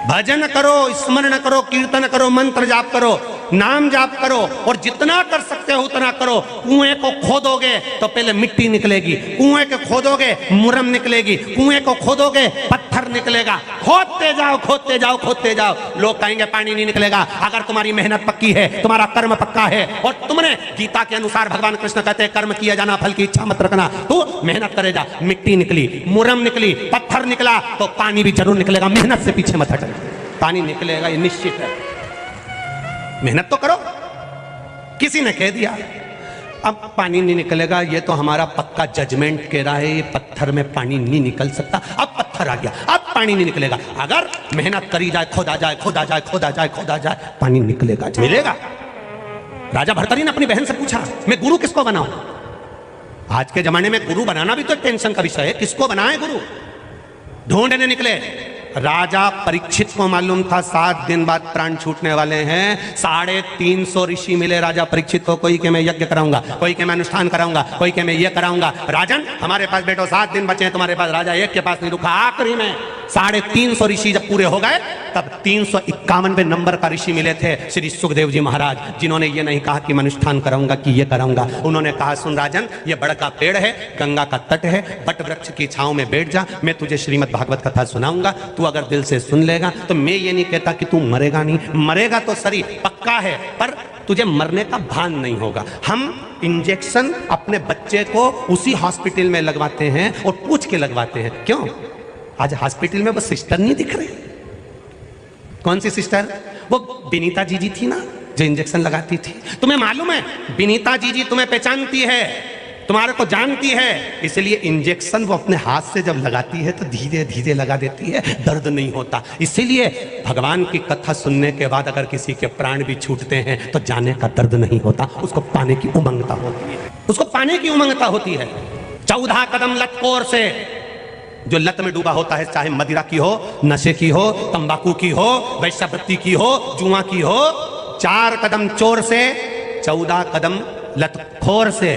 भजन करो, स्मरण करो, कीर्तन करो, मंत्र जाप करो, नाम जाप करो, और जितना कर सकते हो उतना करो। कुएं को खोदोगे तो पहले मिट्टी निकलेगी, कुएं को खोदोगे मुरम निकलेगी, कुएं को खोदोगे पत्थर निकलेगा। खोदते जाओ, खोदते जाओ, खोदते जाओ। लोग कहेंगे पानी नहीं निकलेगा। अगर तुम्हारी मेहनत पक्की है, तुम्हारा कर्म पक्का है, और तुमने गीता के अनुसार भगवान कृष्ण कहते हैं कर्म किया जाना, फल की इच्छा मत रखना, तो मेहनत करे जा। मिट्टी निकली, मुरम निकली, पत्थर निकला, तो पानी भी जरूर निकलेगा। मेहनत से पीछे मत हटना, पानी निकलेगा, ये निश्चित है। मेहनत तो करो। किसी ने कह दिया अब पानी नहीं निकलेगा, ये तो हमारा पक्का जजमेंट कह रहा है, ये पत्थर में पानी नहीं निकल सकता। अब पत्थर आ गया, अब पानी नहीं निकलेगा। अगर मेहनत करी जाए, खोदा जाए, खोदा जाए, खोदा जाए, खोदा जाए, पानी निकलेगा, मिलेगा। राजा भर्तरी ने अपनी बहन से पूछा मैं गुरु किसको बनाऊं? आज के जमाने में गुरु बनाना भी तो टेंशन का विषय है, किसको बनाए गुरु? ढूंढने निकले। राजा परीक्षित को मालूम था 7 दिन बाद प्राण छूटने वाले हैं। 350 ऋषि मिले राजा परीक्षित को। कोई के मैं यज्ञ कराऊंगा, कोई के मैं अनुष्ठान कराऊंगा, कोई के मैं ये कराऊंगा। राजन हमारे पास बैठो, 7 दिन बचे हैं तुम्हारे पास। राजा एक के पास नहीं रुका। आखिरी में 350 ऋषि जब पूरे हो गए, तब 351वें नंबर का ऋषि मिले थे श्री सुखदेव जी महाराज, जिन्होंने ये नहीं कहा कि मैं अनुष्ठान कराऊंगा कि ये कराऊंगा। उन्होंने कहा सुन राजन, ये बड़ का पेड़ है, गंगा का तट है, बट वृक्ष की छांव में बैठ जा, मैं तुझे श्रीमद् भागवत कथा सुनाऊंगा। तू अगर दिल से सुन लेगा तो मैं ये नहीं कहता कि तू मरेगा नहीं, मरेगा तो सही पक्का है, पर तुझे मरने का भान नहीं होगा। हम इंजेक्शन अपने बच्चे को उसी हॉस्पिटल में लगवाते हैं और पूछ के लगवाते हैं। क्यों? आज हॉस्पिटल में वो सिस्टर नहीं दिख रही। कौन सी सिस्टर? वो विनीता जी थी ना, जो इंजेक्शन लगाती थी। तुम्हें मालूम है विनीता जी तुम्हें पहचानती है, तुम्हारे को जानती है, इसलिए इंजेक्शन वो अपने हाथ से जब लगाती है तो धीरे धीरे लगा देती है, दर्द नहीं होता। इसीलिए भगवान की कथा सुनने के बाद अगर किसी के प्राण भी छूटते हैं तो जाने का दर्द नहीं होता, उसको पाने की उमंगता होती है, उसको पाने की उमंगता होती है। 14 कदम लतकोर से, जो लत में डूबा होता है, चाहे मदिरा की हो, नशे की हो, तंबाकू की हो, वैश्यावृत्ति की हो, जुआ की हो, 4 कदम चोर से, 14 कदम लतखोर से,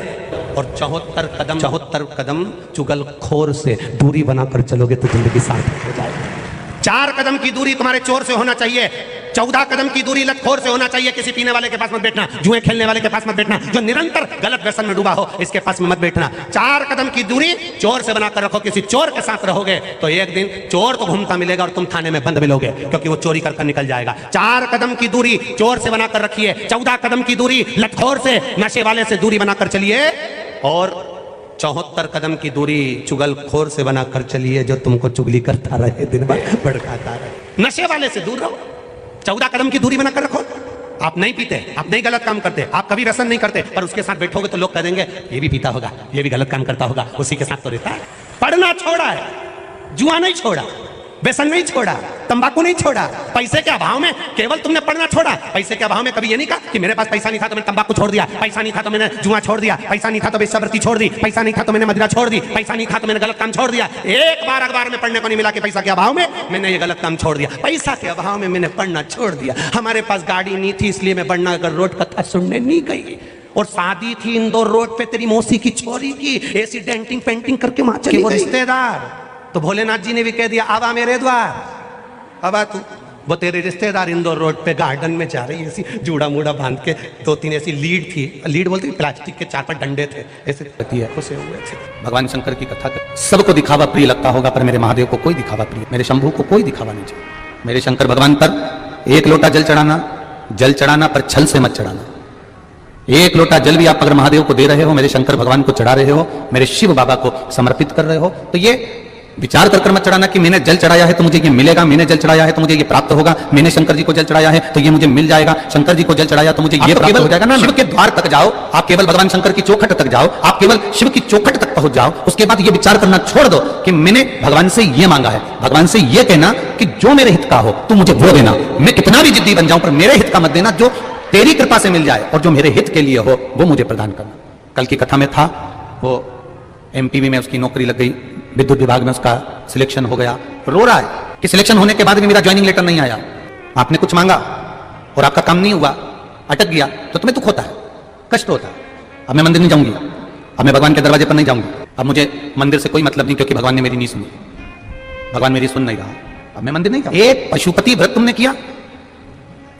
और 74 कदम चुगलखोर से दूरी बनाकर चलोगे तो जिंदगी सार्थक हो जाएगी। 4 कदम की दूरी तुम्हारे चोर से होना चाहिए, 14 कदम की दूरी लतखोर से होना चाहिए। किसी पीने वाले के पास मत बैठना, जुए खेलने वाले के पास मत बैठना, जो निरंतर गलत व्यसन में डूबा हो इसके पास में मत बैठना। 4 कदम की दूरी चोर से बनाकर रखो। किसी चोर के साथ रहोगे तो एक दिन चोर तो घूमता मिलेगा और तुम थाने में बंद मिलोगे, क्योंकि वो चोरी कर निकल जाएगा। 4 कदम की दूरी चोर से बनाकर रखिए, 14 कदम की दूरी लतखोर से, नशे वाले से दूरी बनाकर चलिए, और 74 कदम की दूरी चुगलखोर से बनाकर चलिए, जो तुमको चुगली करता रहे, दिन भर भड़काता रहे। नशे वाले से दूर रहो, 14 कदम की दूरी बनाकर रखो। आप नहीं पीते, आप नहीं गलत काम करते, आप कभी व्यसन नहीं करते, पर उसके साथ बैठोगे तो लोग कह देंगे ये भी पीता होगा, ये भी गलत काम करता होगा, उसी के साथ तो रहता है। पढ़ना छोड़ा है, जुआ नहीं छोड़ा, व्यसन नहीं छोड़ा, तंबाकू नहीं छोड़ा, पैसे के अभाव में केवल तुमने पढ़ना छोड़ा। पैसे के अभाव में कभी ये नहीं कहा कि मेरे पास पैसा नहीं था तो मैंने तंबाकू छोड़ दिया, पैसा नहीं था तो मैंने जुआ छोड़ दिया, पैसा नहीं था तो वेश्यावृत्ति छोड़ दी, पैसा नहीं था तो मैंने मदिरा छोड़ दी, पैसा नहीं था तो मैंने गलत काम छोड़ दिया। एक बार अखबार में पढ़ने को नहीं मिला कि पैसा के अभाव में मैंने ये गलत काम छोड़ दिया, पैसा के अभाव में मैंने पढ़ना छोड़ दिया। हमारे पास गाड़ी नहीं थी इसलिए मैं बड़नागर रोड कथा सुनने नहीं गई, और शादी थी इंदौर रोड पे तेरी मौसी की छोरी की, ऐसी डेंटिंग पेंटिंग करके वहां चली वो रिश्तेदार। तो भोलेनाथ जी ने भी कह दिया आवा मेरे द्वार, अब तू। वो तेरे रिश्तेदार इंदौर रोड पे गार्डन में जा रही, ऐसी जूड़ा मूड़ा बांध के, 2-3 ऐसी लीड थी, लीड बोलते प्लास्टिक के 4-5 डंडे थे, ऐसे खुसे हुए थे। भगवान शंकर की कथा कर, सबको दिखावा प्रिय लगता होगा, पर मेरे महादेव को कोई दिखावा प्रिय, मेरे शंभू को कोई दिखावा नहीं चाहिए। मेरे शंकर भगवान पर 1 लोटा जल चढ़ाना पर छल से मत चढ़ाना। 1 लोटा जल भी आप अगर महादेव को दे रहे हो, मेरे शंकर भगवान को चढ़ा रहे हो, मेरे शिव बाबा को समर्पित कर रहे हो, तो ये विचार कर मत चढ़ाना कि मैंने जल चढ़ाया है तो मुझे ये मिलेगा, मैंने जल चढ़ाया है तो मुझे ये प्राप्त होगा, मैंने शंकर जी को जल चढ़ाया है तो ये मुझे मिल जाएगा, शंकर जी को जल चढ़ाया तो मुझे ये प्राप्त हो जाएगा ना। शिव के द्वार तक जाओ, आप केवल भगवान शंकर की चौखट तक जाओ, आप केवल शिव की चौखट तक पहुंच जाओ, उसके बाद ये विचार करना छोड़ दो कि मैंने भगवान से ये मांगा है। भगवान से ये कहना कि जो मेरे हित का हो तू मुझे वो देना, मैं कितना भी जिद्दी बन जाऊं पर मेरे हित का मत देना, जो तेरी कृपा से मिल जाए और जो मेरे हित के लिए हो वो मुझे प्रदान करना। कल की कथा में था, वो एमपीवी में उसकी नौकरी लग गई, विद्युत विभाग में उसका सिलेक्शन हो गया, रो रहा है कि सिलेक्शन होने के बाद भी मेरा ज्वाइनिंग लेटर नहीं आया। आपने कुछ मांगा और आपका काम नहीं हुआ, अटक गया, तो तुम्हें दुख होता है, कष्ट होता है। अब मैं मंदिर नहीं जाऊंगी, अब मैं भगवान के दरवाजे पर नहीं जाऊंगी, अब मुझे मंदिर से कोई मतलब नहीं, क्योंकि भगवान ने मेरी नहीं सुनी, भगवान मेरी सुन नहीं रहा, अब मैं मंदिर नहीं कहूं, एक पशुपति व्रत तुमने किया,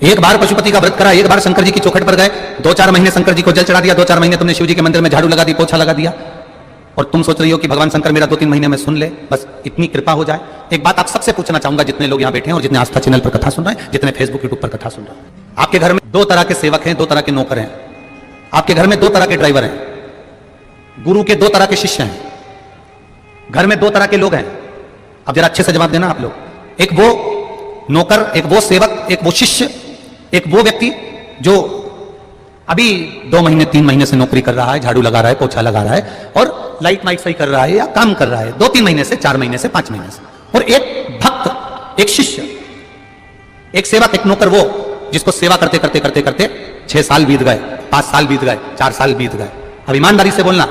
एक बार पशुपति का व्रत करा, एक बार शंकर जी की चौखट पर गए, 2-4 महीने शंकर जी को जल चढ़ा दिया, 2-4 महीने तुमने शिव जी के मंदिर में झाड़ू लगा दी, पोछा लगा दिया, और तुम सोच रही हो कि भगवान शंकर मेरा 2-3 महीने में सुन ले, बस इतनी कृपा हो जाए। एक बात आप सबसे पूछना चाहूंगा, जितने लोग यहां बैठे हैं और जितने आस्था चैनल पर कथा सुन रहे हैं, जितने फेसबुक यूट्यूब पर कथा सुन रहे हैं, आपके घर में 2 तरह के सेवक हैं, 2 तरह के नौकर हैं, आपके घर में 2 तरह के ड्राइवर हैं, गुरु के 2 तरह के शिष्य हैं, घर में 2 तरह के लोग हैं। अब जरा अच्छे से जवाब देना आप लोग, एक वो नौकर, एक वो सेवक, एक वो शिष्य, एक वो व्यक्ति जो अभी 2 महीने 3 महीने से नौकरी कर रहा है, झाड़ू लगा रहा है, पोछा लगा रहा है और लाइट माइट सही कर रहा है या काम कर रहा है 2-3 महीने से, 4 महीने से, 5 महीने से, और एक भक्त, एक शिष्य, एक सेवक, एक नौकर, वो जिसको सेवा करते करते करते करते 6 साल बीत गए, 5 साल बीत गए, 4 साल बीत गए। अब ईमानदारी से बोलना,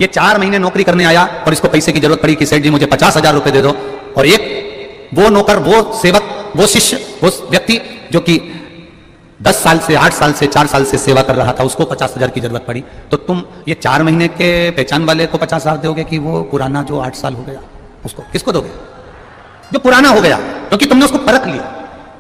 ये 4 महीने नौकरी करने आया और इसको पैसे की जरूरत पड़ी कि सेठ जी मुझे 50,000 रुपए दे दो, और एक वो नौकर, वो सेवक, वो शिष्य, वो व्यक्ति जो कि 10 साल से, 8 साल से, 4 साल से सेवा कर रहा था, उसको 50,000 की जरूरत पड़ी, तो तुम ये 4 महीने के पहचान वाले को 50,000 दोगे कि वो पुराना जो 8 साल हो गया उसको, किसको दोगे? जो पुराना हो गया, क्योंकि तुमने उसको परख लिया,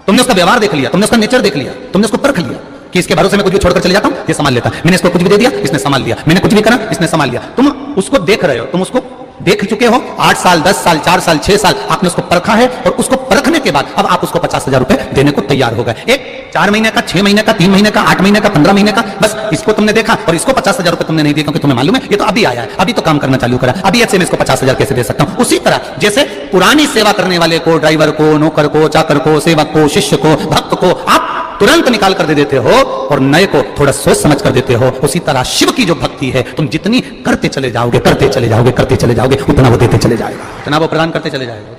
तुमने उसका व्यवहार देख लिया, तुमने उसका नेचर देख लिया, तुमने उसको परख लिया कि इसके भरोसे में कुछ भी छोड़कर चले जाता हूं, ये संभाल लेता, मैंने इसको कुछ भी दे दिया, इसने संभाल लिया, मैंने कुछ भी करा, इसने संभाल लिया। तुम उसको देख रहे हो, तुम उसको देख चुके हो, 8 साल, 10 साल, 4 साल, 6 साल आपने उसको परखा है, और उसको परखने के बाद अब आप उसको 50,000 रुपए देने को तैयार हो गए। एक 4 महीने का, 6 महीने का, 3 महीने का, 8 महीने का, 15 महीने का, बस इसको तुमने देखा और इसको 50,000 रुपए तुमने नहीं दिए, क्योंकि तुम्हें मालूम है ये तो अभी आया है, अभी तो काम करना चालू करा, अभी ऐसे में इसको 50,000 कैसे दे सकता हूं। उसी तरह जैसे पुरानी सेवा करने वाले को, ड्राइवर को, नौकर को, चाकर को, सेवक को, शिष्य को, भक्त को आप तुरंत निकाल कर दे देते हो और नए को थोड़ा सोच समझ कर देते हो, उसी तरह शिव की जो भक्ति है, तुम जितनी करते चले जाओगे, करते चले जाओगे, करते चले जाओगे, उतना वो देते चले जाएगा, उतना वो प्रदान करते चले जाएगा।